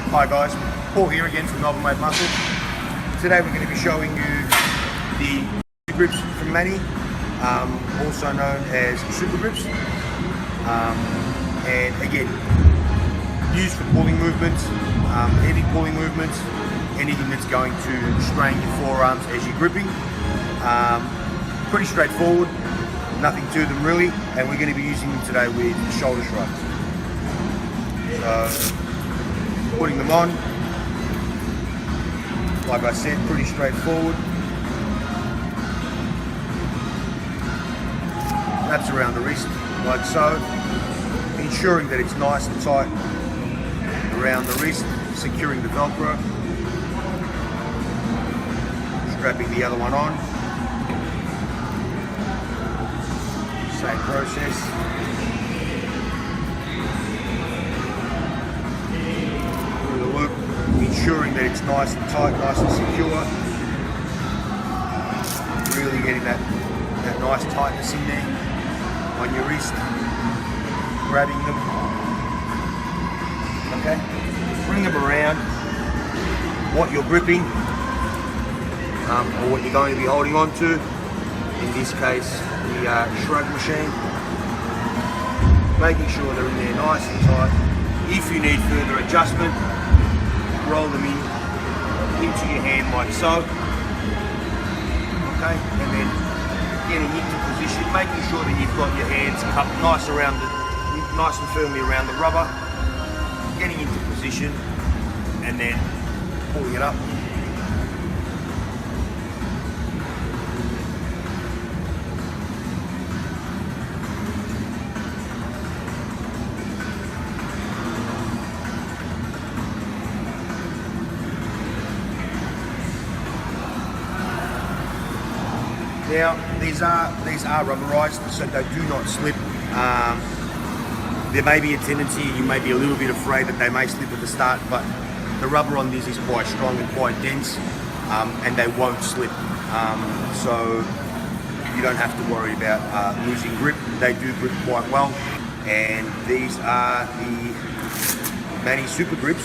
Hi guys, Paul here again from Melbourne Made Muscle. Today we're going to be showing you the grips from Manny, also known as super grips, and again used for pulling movements, heavy pulling movements, anything that's going to strain your forearms as you're gripping. Pretty straightforward, nothing to them really, and we're going to be using them today with shoulder shrugs. So putting them on, like I said, pretty straightforward. Wraps around the wrist like so, ensuring that it's nice and tight around the wrist, securing the Velcro. Strapping the other one on. Same process. Ensuring that it's nice and tight, nice and secure. Really getting that nice tightness in there on your wrist. Grabbing them. Okay. Bring them around. What you're gripping, or what you're going to be holding on to. In this case, the shrug machine. Making sure they're in there nice and tight. If you need further adjustment, roll them into your hand like so. Okay, and then getting into position, making sure that you've got your hands cupped nice and firmly around the rubber. Getting into position and then pulling it up. Now, these are rubberized, so they do not slip. There may be a tendency, you may be a little bit afraid that they may slip at the start, but the rubber on this is quite strong and quite dense, and they won't slip. So you don't have to worry about losing grip. They do grip quite well, and these are the Manny Super Grips.